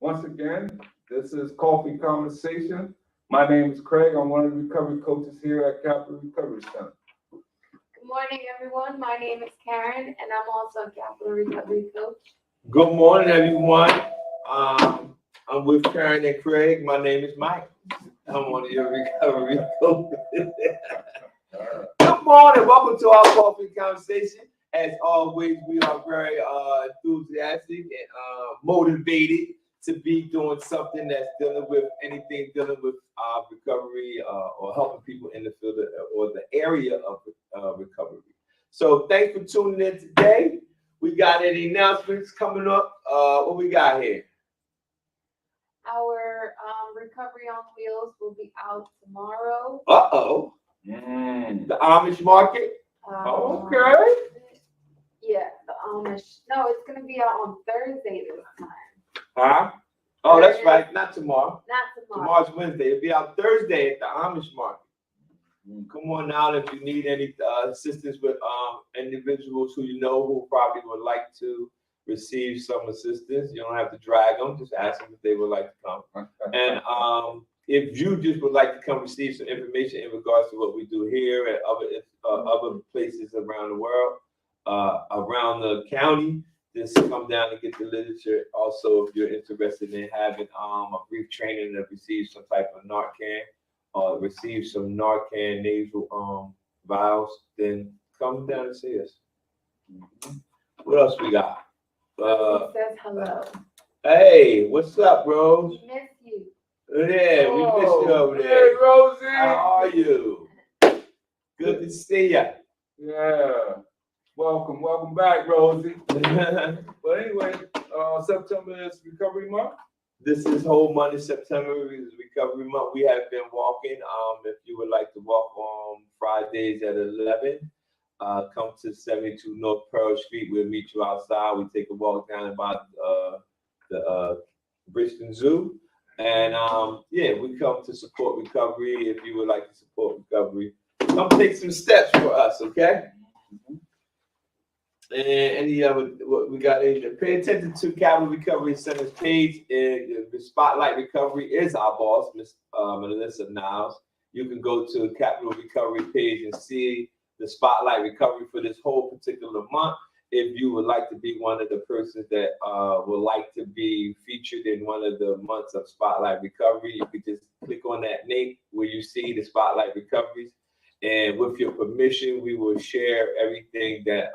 Once again, this is Coffee Conversation. My name is Craig. I'm one of the recovery coaches here at Capital Recovery Center. Good morning, everyone. My name is Karen, and I'm also a Capital Recovery Coach. Good morning, everyone. I'm with Karen and Craig. My name is Mike. I'm one of your recovery coaches. Good morning. Welcome to our coffee conversation. As always, we are very enthusiastic and motivated to be doing something that's dealing with anything dealing with recovery or helping people in the field or the area of recovery. So thanks for tuning in today. We got any announcements coming up? What we got here? Our Recovery on Wheels will be out tomorrow. Uh-oh. The Amish market? Okay. Yeah, the Amish. No, it's going to be out on Thursday this time. Huh? Oh, that's right. Not tomorrow. Not tomorrow. Tomorrow's Wednesday. It'll be out Thursday at the Amish market. Come on out if you need any assistance with individuals who you know who probably would like to receive some assistance. You don't have to drag them. Just ask them if they would like to come. And if you just would like to come receive some information in regards to what we do here and other places around the world, around the county, just come down and get the literature. Also, if you're interested in having a brief training to receive some type of Narcan or receive some Narcan nasal vials, then come down and see us. What else we got? He says hello. Hey, what's up, bro? We miss you. Yeah, we miss you over there. Hey, Rosie. How are you? Good to see ya. Yeah. Welcome back, Rosie. But anyway, September is Recovery Month. This is whole month of September is Recovery Month. We have been walking. If you would like to walk on Fridays at 11, come to 72 North Pearl Street. We'll meet you outside. We take a walk down about the Bridgeton Zoo. And we come to support recovery. If you would like to support recovery, come take some steps for us, okay? And any other, what we got in there? Pay attention to Capital Recovery Center's page. The Spotlight Recovery is our boss, Miss Melissa Niles. You can go to the Capital Recovery page and see the Spotlight Recovery for this whole particular month. If you would like to be one of the persons that would like to be featured in one of the months of Spotlight Recovery, you could just click on that link where you see the Spotlight Recoveries. And with your permission, we will share everything that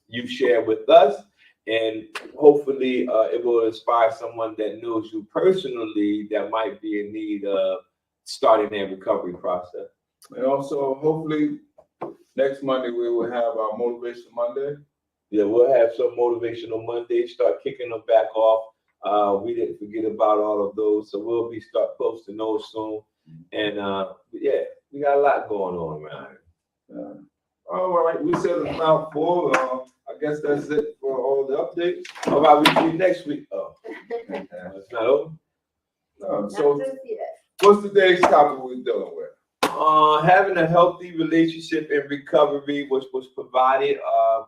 you share with us. And hopefully it will inspire someone that knows you personally that might be in need of starting their recovery process. And also, hopefully, next Monday we will have our Motivation Monday. Yeah, we'll have some Motivational Monday, start kicking them back off. We didn't forget about all of those, so we'll start posting those soon. And we got a lot going on around here. All right, we said it's about 4. I guess that's it for all the updates. All right, we'll see you next week. Oh, it's not over? No, so Not just yet. what's today's topic we're dealing with? Having a healthy relationship in recovery, which was provided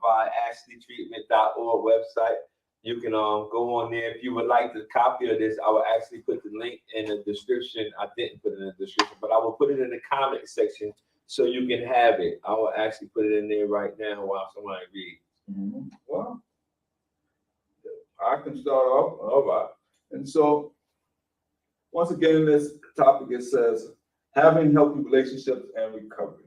by AshleyTreatment.org website. You can go on there if you would like the copy of this. I will actually put the link in the description. I didn't put it in the description, but I will put it in the comment section so you can have it. I will actually put it in there right now while somebody reads. Well, I can start off. All right. And so, once again, this topic, it says, having healthy relationships and recovery.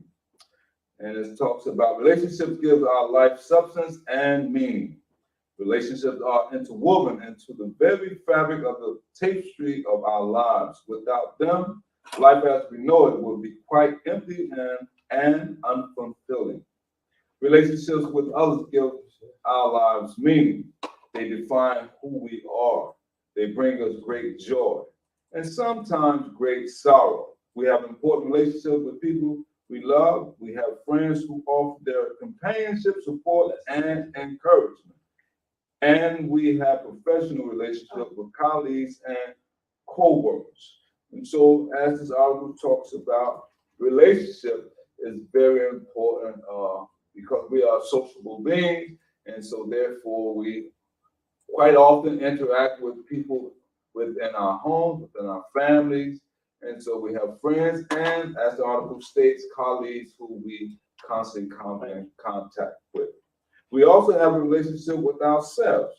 And it talks about relationships give our life substance and meaning. Relationships are interwoven into the very fabric of the tapestry of our lives. Without them, life as we know it would be quite empty and unfulfilling. Relationships with others give our lives meaning. They define who we are. They bring us great joy and sometimes great sorrow. We have important relationships with people we love. We have friends who offer their companionship, support, and encouragement. And we have professional relationships with colleagues and co-workers. And so, as this article talks about, relationship is very important because we are sociable beings, and so therefore we quite often interact with people within our homes, within our families. And so we have friends and, as the article states, colleagues who we constantly come in contact with. We also have a relationship with ourselves.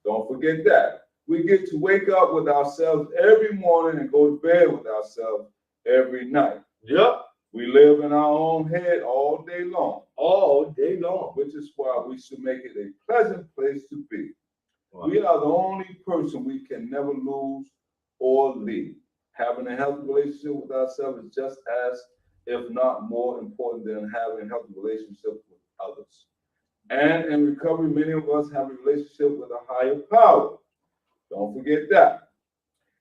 Don't forget that. We get to wake up with ourselves every morning and go to bed with ourselves every night. Yep. We live in our own head all day long. All day long. Which is why we should make it a pleasant place to be. Wow. We are the only person we can never lose or leave. Having a healthy relationship with ourselves is just as, if not more important than having a healthy relationship with others. And in recovery, many of us have a relationship with a higher power. Don't forget that.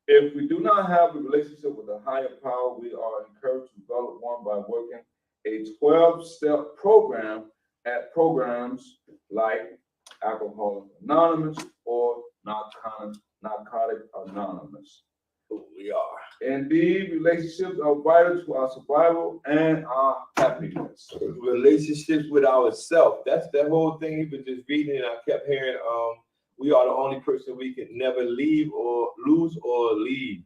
If we do not have a relationship with a higher power, we are encouraged to develop one by working a 12-step program at programs like Alcoholics Anonymous or Narcotic Anonymous. We are. Indeed, relationships are vital to our survival and our happiness. Relationships with ourselves. That's the whole thing he was just reading, and I kept hearing, we are the only person we can never leave or lose or leave.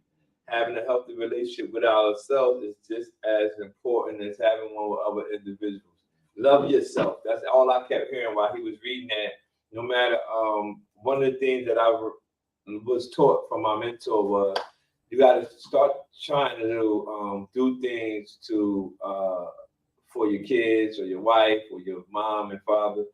Having a healthy relationship with ourselves is just as important as having one with other individuals. Love yourself. That's all I kept hearing while he was reading that. No matter, one of the things that I was taught from my mentor was you got to start trying to do things to for your kids or your wife or your mom and father.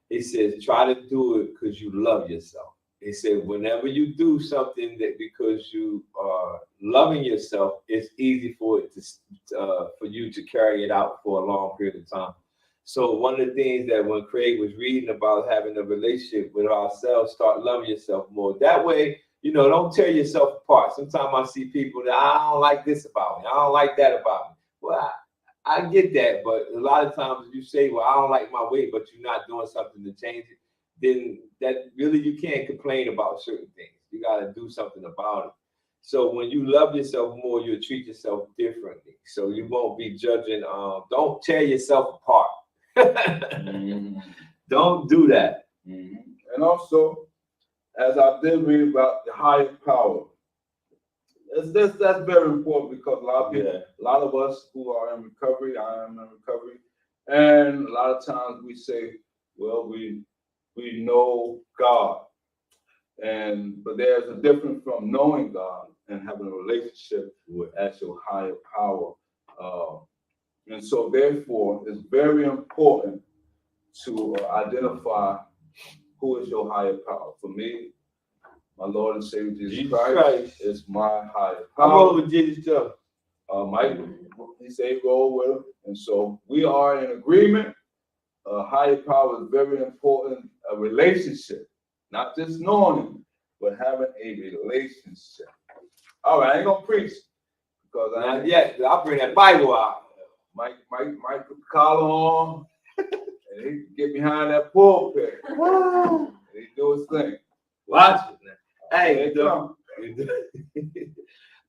He says, try to do it because you love yourself. He said, whenever you do something that because you are loving yourself, it's easy for it to for you to carry it out for a long period of time. So one of the things that when Craig was reading about having a relationship with ourselves, start loving yourself more. That way, you know, don't tear yourself apart. Sometimes I see people that I don't like this about me. I don't like that about me. Well, I get that, but a lot of times you say, well, I don't like my weight, but you're not doing something to change it, then that really you can't complain about certain things. You got to do something about it. So when you love yourself more, you'll treat yourself differently. So you won't be judging. Don't tear yourself apart. Don't do that. And also, as I did read about the higher power, that's very important because a lot of people, a lot of us who are in recovery, I am in recovery, and a lot of times we say, well, we know God, but there's a difference from knowing God and having a relationship with actual higher power. And so therefore, it's very important to identify who is your higher power. For me, my Lord and Savior Jesus Christ is my higher power. I'm over with Jesus too. Mike, he said go with him. And so we are in agreement. Higher power is very important. A relationship, not just knowing him, but having a relationship. All right, I ain't gonna preach because Not yet. I'll bring that Bible out. Mike put the collar on and he get behind that pulpit and he do his thing. Watch it now. Hey,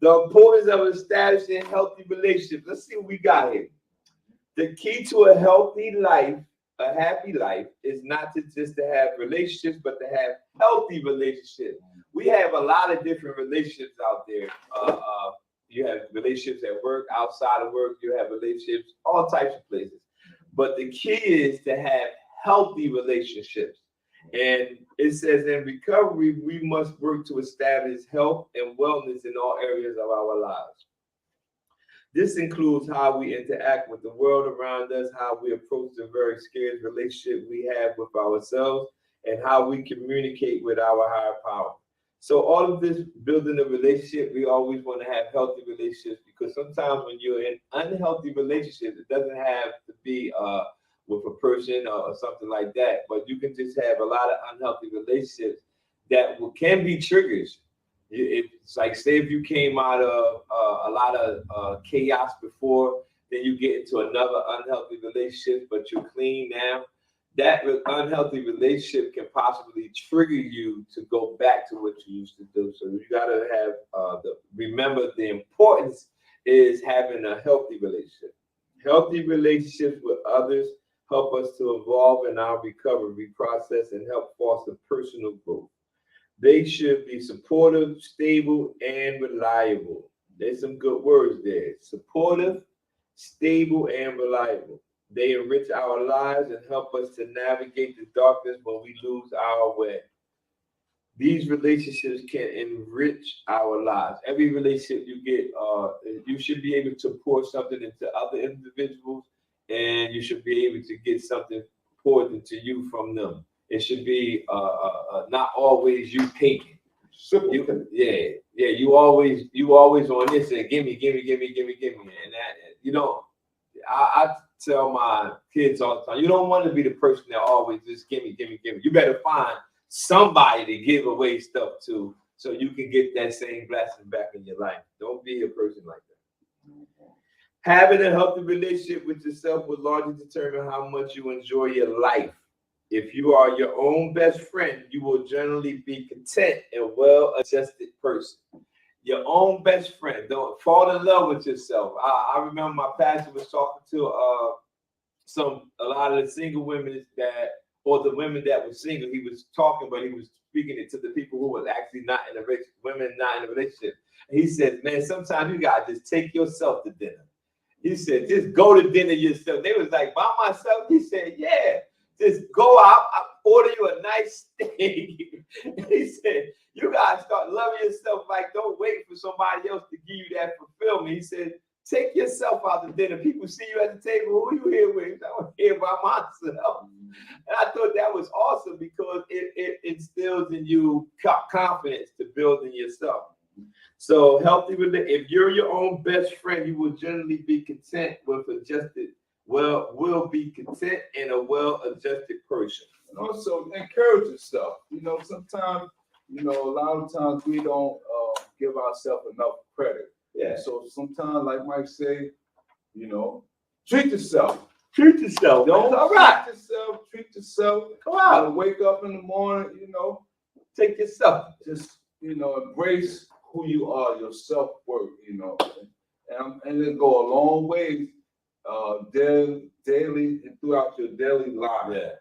the importance of establishing healthy relationships. Let's see what we got here. The key to a healthy life, a happy life, is not just to have relationships, but to have healthy relationships. We have a lot of different relationships out there. You have relationships at work, outside of work. You have relationships, all types of places. But the key is to have healthy relationships. And it says in recovery, we must work to establish health and wellness in all areas of our lives. This includes how we interact with the world around us, how we approach the very scarce relationship we have with ourselves, and how we communicate with our higher power. So all of this building a relationship, we always want to have healthy relationships because sometimes when you're in unhealthy relationships, it doesn't have to be with a person or something like that, but you can just have a lot of unhealthy relationships that can be triggers. It's like, say if you came out of a lot of chaos before, then you get into another unhealthy relationship, but you're clean now. That unhealthy relationship can possibly trigger you to go back to what you used to do. So you got to have remember the importance is having a healthy relationship. Healthy relationships with others help us to evolve in our recovery process and help foster personal growth. They should be supportive, stable, and reliable. There's some good words there. Supportive, stable, and reliable. They enrich our lives and help us to navigate the darkness when we lose our way. These relationships can enrich our lives. Every relationship you get, you should be able to pour something into other individuals, and you should be able to get something poured into you from them. It should be not always you taking. Simple. You always on this and give me, and that, I tell my kids all the time, you don't want to be the person that always just give me. You better find somebody to give away stuff to so you can get that same blessing back in your life. Don't be a person like that. Having a healthy relationship with yourself will largely determine how much you enjoy your life. If you are your own best friend, you will generally be content and well-adjusted person. Your own best friend. Don't fall in love with yourself. I remember my pastor was talking to a lot of the single women or the women that were single. He was talking, but he was speaking it to the people who was actually not in a relationship, women not in a relationship. And he said, man, sometimes you gotta just take yourself to dinner. He said, just go to dinner yourself. They was like, by myself? He said, yeah. Just go out, I order you a nice steak. He said, you gotta start loving yourself. Like, don't wait for somebody else to give you that fulfillment. He said, take yourself out to dinner. People see you at the table. Who you here with? I'm here by myself. And I thought that was awesome because it instills in you confidence to build in yourself. So if you're your own best friend, you will generally be content will be content and a well-adjusted person. And also encourage yourself. Sometimes, a lot of times we don't give ourselves enough credit. Yeah. So sometimes, like Mike say, treat yourself. Treat yourself. Don't All right. Treat yourself. Go out. Wake up in the morning, Take yourself. just, embrace who you are, your self-worth, and then go a long way daily and throughout your daily life. Yeah.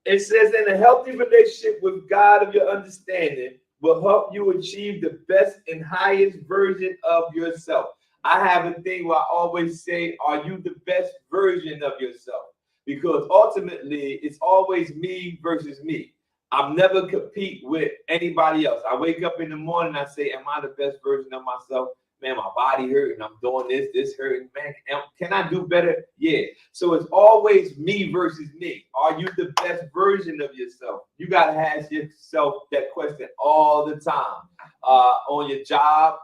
It says in a healthy relationship with God of your understanding will help you achieve the best and highest version of yourself. I have a thing where I always say, are you the best version of yourself? Because ultimately, it's always me versus me. I'm never compete with anybody else. I wake up in the morning, I say, am I the best version of myself? Man, my body hurting. I'm doing this hurting. Man, can I do better? Yeah. So it's always me versus me. Are you the best version of yourself? You got to ask yourself that question all the time. On your job,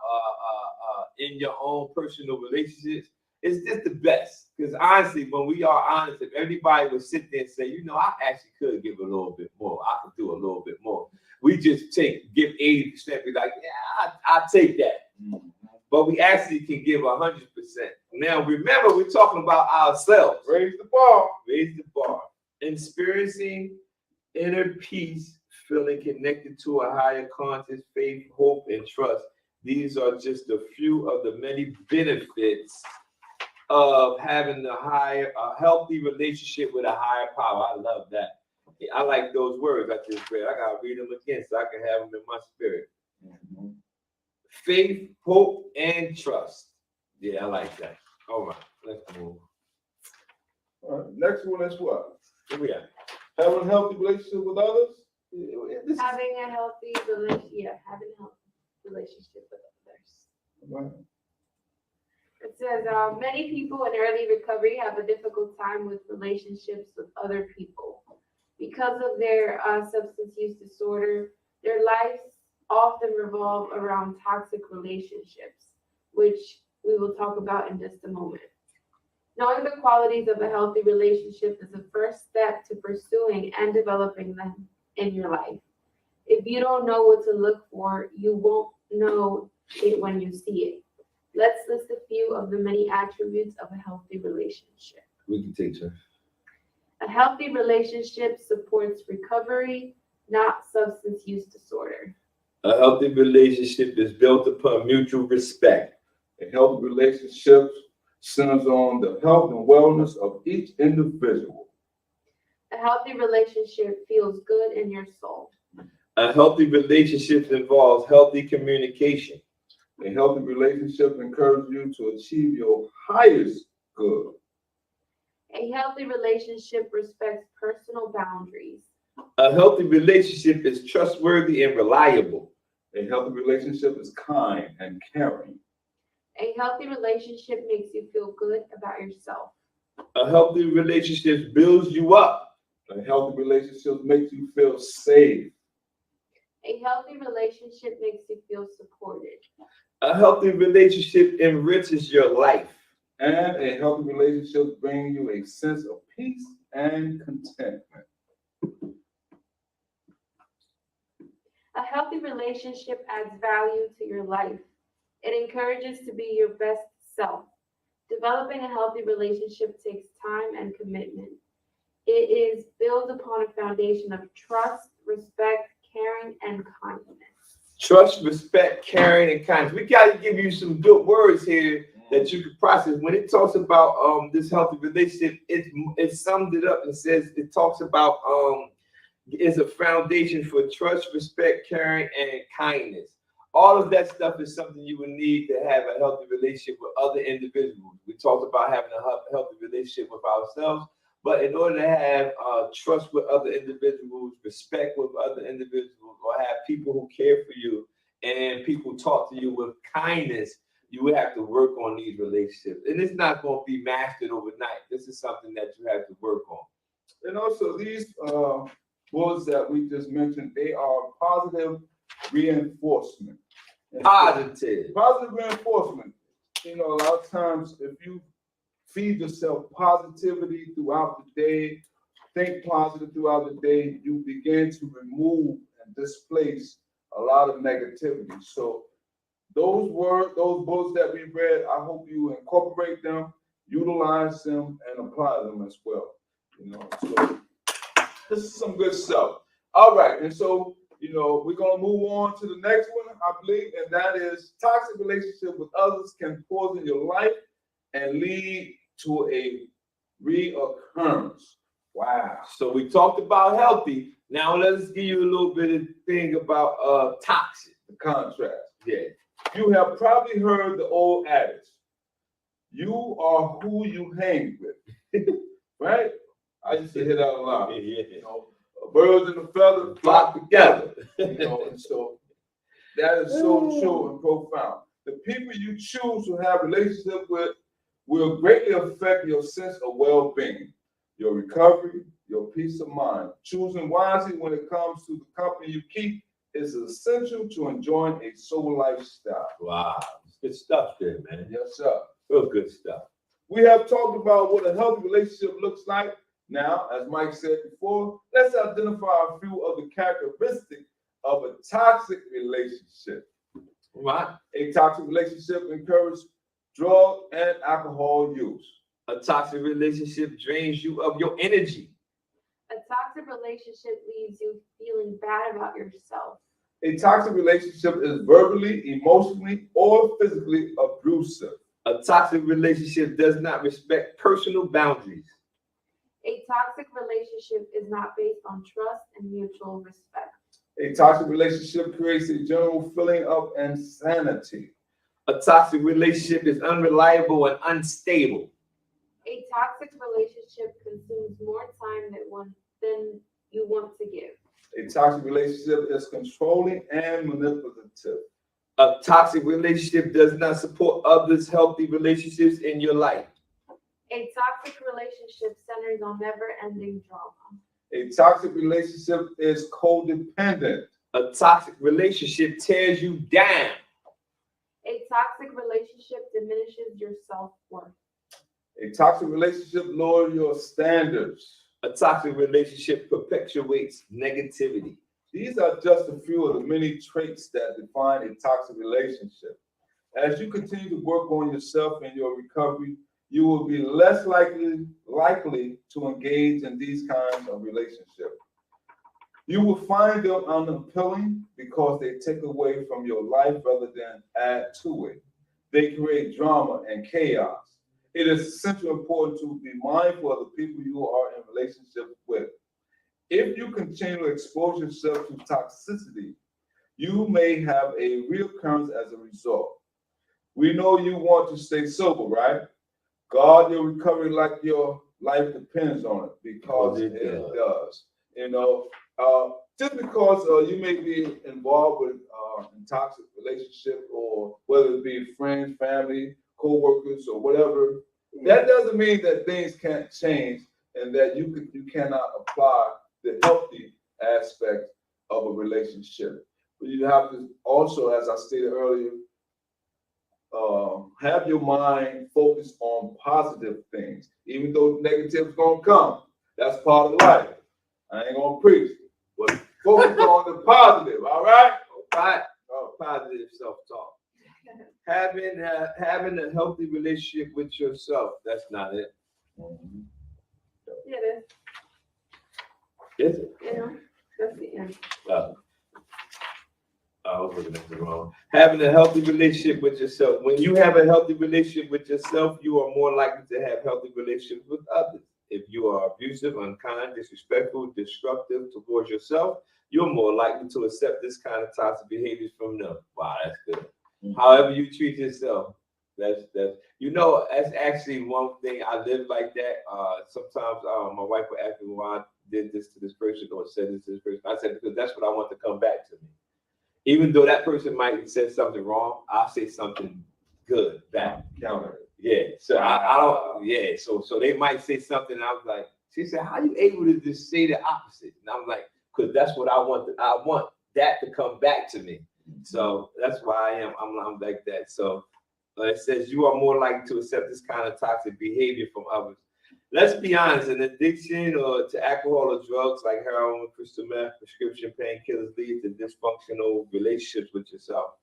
in your own personal relationships. It's just the best. Because honestly, when we are honest, if everybody would sit there and say, I actually could give a little bit more. I could do a little bit more. We just give 80%. Be like, yeah, I'll take that. Mm-hmm. But we actually can give 100%. Now, remember, we're talking about ourselves. Raise the bar. Raise the bar. Experiencing inner peace, feeling connected to a higher conscious, faith, hope, and trust. These are just a few of the many benefits of having a healthy relationship with a higher power. I love that. I like those words I just read. I gotta read them again so I can have them in my spirit. Mm-hmm. Faith, hope, and trust. Yeah, I like that. All right, let's move. All right, next one is what? Here we are. Having a healthy relationship with others? Having a healthy relationship with others. Right. It says many people in early recovery have a difficult time with relationships with other people. Because of their substance use disorder, their lives often revolve around toxic relationships, which we will talk about in just a moment. Knowing the qualities of a healthy relationship is the first step to pursuing and developing them in your life. If you don't know what to look for, you won't know it when you see it. Let's list a few of the many attributes of a healthy relationship. We can take turns. A healthy relationship supports recovery, not substance use disorder. A healthy relationship is built upon mutual respect. A healthy relationship centers on the health and wellness of each individual. A healthy relationship feels good in your soul. A healthy relationship involves healthy communication. A healthy relationship encourages you to achieve your highest good. A healthy relationship respects personal boundaries. A healthy relationship is trustworthy and reliable. A healthy relationship is kind and caring. A healthy relationship makes you feel good about yourself. A healthy relationship builds you up. A healthy relationship makes you feel safe. A healthy relationship makes you feel supported. A healthy relationship enriches your life. And a healthy relationship brings you a sense of peace and contentment. A healthy relationship adds value to your life. It encourages to be your best self. Developing a healthy relationship takes time and commitment. It is built upon a foundation of trust, respect, caring, and kindness. Trust, respect, caring, and kindness. We got to give you some good words here that you can process. When it talks about this healthy relationship, it summed it up and says it talks about is a foundation for trust, respect, caring, and kindness. All of that stuff is something you would need to have a healthy relationship with other individuals. We talked about having a healthy relationship with ourselves, but in order to have trust with other individuals, respect with other individuals, or have people who care for you and people talk to you with kindness, you would have to work on these relationships. And it's not going to be mastered overnight. This is something that you have to work on. And also these words that we just mentioned, they are positive reinforcement. Positive. Positive reinforcement. You know, a lot of times if you feed yourself positivity throughout the day, think positive throughout the day, you begin to remove and displace a lot of negativity. So those words, those books that we read, I hope you incorporate them, utilize them, and apply them as well. You know, so this is some good stuff. All right, and so you know we're gonna move on to the next one, I believe, and that is toxic relationship with others can poison your life and lead to a reoccurrence. Wow. So we talked about healthy. Now let's give you a little bit of thing about toxic. The contrast. Yeah. You have probably heard the old adage, you are who you hang with. Right? I used to hear that a lot. Yeah. You know, birds and a feather flock together. You know, and so that is so true and profound. The people you choose to have relationship with will greatly affect your sense of well-being, your recovery, your peace of mind. Choosing wisely when it comes to the company you keep is essential to enjoying a sober lifestyle. Wow. Good stuff there, man. Yes, sir. Real good stuff. We have talked about what a healthy relationship looks like. Now, as Mike said before, let's identify a few of the characteristics of a toxic relationship. Right. A toxic relationship encourages drug and alcohol use. A toxic relationship drains you of your energy. A toxic relationship leaves you feeling bad about yourself. A toxic relationship is verbally, emotionally, or physically abusive. A toxic relationship does not respect personal boundaries. A toxic relationship is not based on trust and mutual respect. A toxic relationship creates a general feeling of insanity. A toxic relationship is unreliable and unstable. A toxic relationship consumes more time than you want to give. A toxic relationship is controlling and manipulative. A toxic relationship does not support others' healthy relationships in your life. A toxic relationship centers on never-ending drama. A toxic relationship is codependent. A toxic relationship tears you down. A toxic relationship diminishes your self-worth. A toxic relationship lowers your standards. A toxic relationship perpetuates negativity. These are just a few of the many traits that define a toxic relationship. As you continue to work on yourself and your recovery, you will be less likely to engage in these kinds of relationships. You will find them unappealing because they take away from your life rather than add to it. They create drama and chaos. It is essentially important to be mindful of the people you are in relationship with. If you continue to expose yourself to toxicity, you may have a reoccurrence as a result. We know you want to stay sober, right? Guard your recovery like your life depends on it, because it does. You know, just because you may be involved with a toxic relationship, or whether it be friends, family, co-workers, or whatever, that doesn't mean that things can't change and that you cannot apply the healthy aspect of a relationship. But you have to also, as I stated earlier, have your mind focused on positive things, even though negative's gonna come. That's part of life. I ain't gonna preach, but focus on the positive. All right. Positive self-talk. Having a healthy relationship with yourself. That's not it. Yeah, that's, Is it? you know, that's the end. I was looking at the wrong. Having a healthy relationship with yourself. When you have a healthy relationship with yourself, you are more likely to have healthy relationships with others. If you are abusive, unkind, disrespectful, destructive towards yourself, you're more likely to accept this kind of toxic behaviors from them. Wow, that's good. However you treat yourself, that's actually one thing. I live like that. Sometimes my wife would ask me why I did this to this person or said this to this person. I said, because that's what I want to come back to me. Even though that person might have said something wrong, I'll say something good back. Counter. Yeah. So I don't. Yeah. So they might say something, and I was like, she said, "How are you able to just say the opposite?" And I'm like, "Cause that's what I want. I want that to come back to me. So that's why I am. I'm like that. So it says you are more likely to accept this kind of toxic behavior from others. Let's be honest, an addiction or to alcohol or drugs like heroin, crystal meth, prescription painkillers lead to dysfunctional relationships with yourself.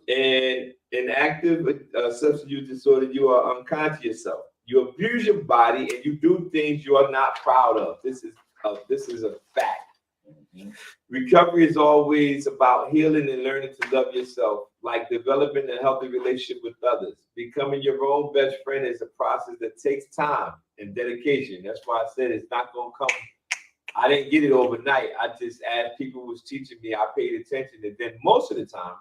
And in active substance use disorder, you are unkind to yourself. You abuse your body and you do things you are not proud of. This is a fact. Recovery is always about healing and learning to love yourself, like developing a healthy relationship with others. Becoming your own best friend is a process that takes time and dedication. That's why I said it's not going to come. I didn't get it overnight. I just, as people was teaching me, I paid attention. And then most of the time,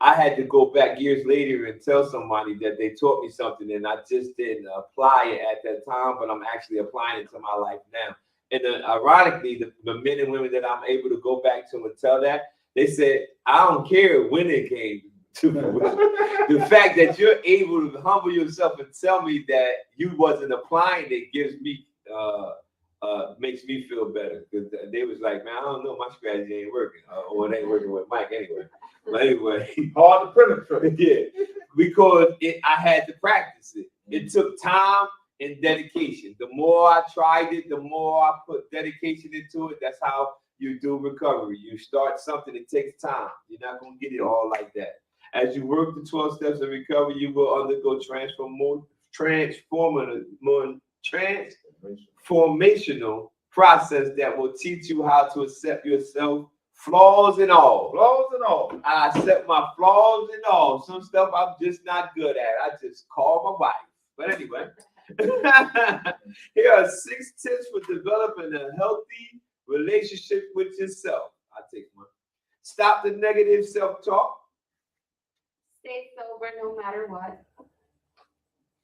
I had to go back years later and tell somebody that they taught me something and I just didn't apply it at that time, but I'm actually applying it to my life now. And ironically, the men and women that I'm able to go back to and tell that, they said, I don't care when it came to the fact that you're able to humble yourself and tell me that you wasn't applying it gives me, makes me feel better. Because they was like, man, I don't know, my strategy ain't working. Or it ain't working with Mike anyway. But anyway. Hard to penetrate. Yeah, because I had to practice it. It took time and dedication. The more I tried it, the more I put dedication into it. That's how you do recovery. You start something, it takes time. You're not going to get it all like that. As you work the 12 steps of recovery, you will undergo transformational process that will teach you how to accept yourself, flaws and all. Flaws and all. I accept my flaws and all. Some stuff I'm just not good at. I just call my wife. But anyway. Here are 6 tips for developing a healthy relationship with yourself. I'll take one. Stop the negative self-talk. Stay sober no matter what.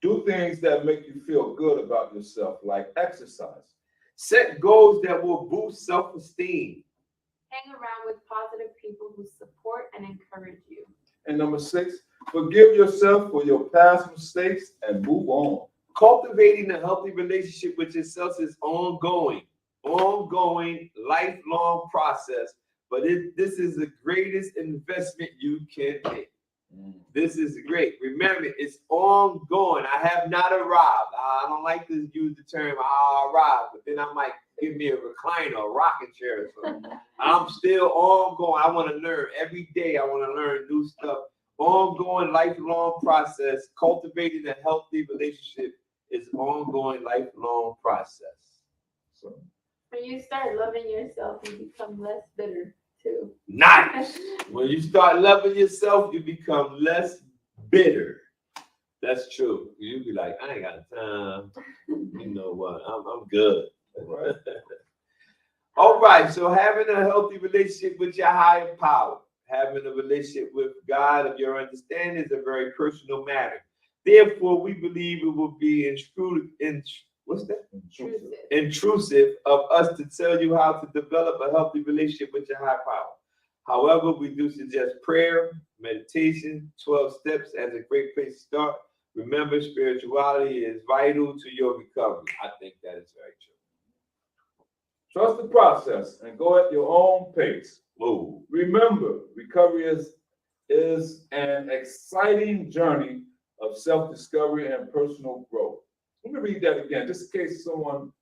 Do things that make you feel good about yourself, like exercise. Set goals that will boost self-esteem. Hang around with positive people who support and encourage you. And number 6, forgive yourself for your past mistakes and move on. Cultivating a healthy relationship with yourself is ongoing, lifelong process. But this is the greatest investment you can make. This is great. Remember, it's ongoing. I have not arrived. I don't like to use the term I arrived, but then I might give me a recliner, a rocking chair or something. I'm still ongoing. I want to learn every day. I want to learn new stuff. Ongoing, lifelong process. Cultivating a healthy relationship is ongoing, lifelong process. So When you start loving yourself, you become less bitter too. Nice. When you start loving yourself, you become less bitter. That's true. You be like, I ain't got time. You know what? I'm good. right. All right, so having a healthy relationship with your higher power, having a relationship with God of your understanding is a very personal matter. Therefore, we believe it will be intrusive of us to tell you how to develop a healthy relationship with your high power. However, we do suggest prayer, meditation, 12 steps as a great place to start. Remember, spirituality is vital to your recovery. I think that is very true. Trust the process and go at your own pace. Move. Remember, recovery is an exciting journey of self-discovery and personal growth. Let me read that again, just in case someone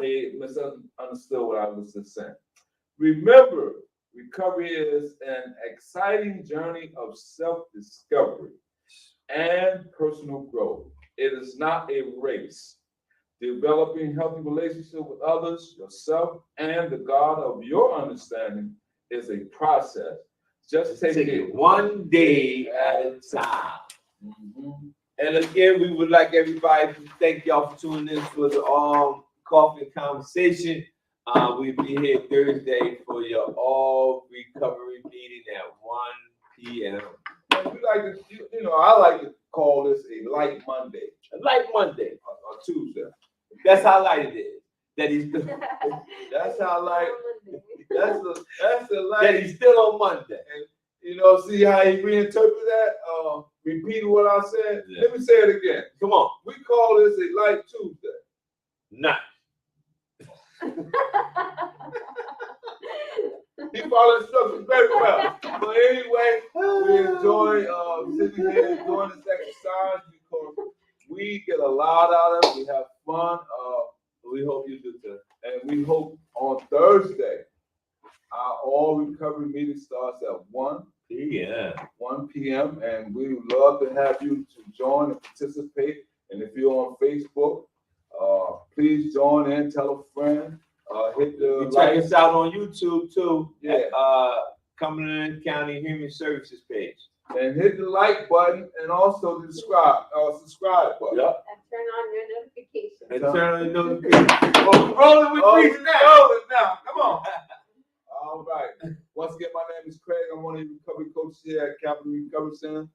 may misunderstood what I was just saying. Remember, recovery is an exciting journey of self-discovery and personal growth. It is not a race. Developing healthy relationships with others, yourself, and the God of your understanding is a process. Just take it one day at a time. Mhm. And again, we would like everybody to thank y'all for tuning in for the coffee conversation. We'll be here Thursday for your all recovery meeting at 1 p.m. And we like to, I like to call this a light Monday. Like Monday or Tuesday. That's how light it is. That he's still, That's how light. That's the light. that he's still on Monday. See how he reinterpreted that? Repeated what I said. Yeah. Let me say it again. Come on. We call this a light Tuesday. Nice. He followed instructions very well. But anyway, we enjoy sitting here enjoying this exercise because we get a lot out of it. We have fun. We hope you do too. And we hope on Thursday, our all recovery meeting starts at 1 p.m. And we would love to have you to join and participate. And if you're on Facebook, please join in, tell a friend, hit the Check us out on YouTube too. Yeah. At Cumberland County Human Services page. and hit the like button and also the subscribe button. Yep. And turn on your notifications. And turn on the notifications. Oh, we're rolling with Oh, Grease we now. rolling now. Come on. All right. Once again, my name is Craig. I'm one of the recovery coaches here at Capital Recovery Center.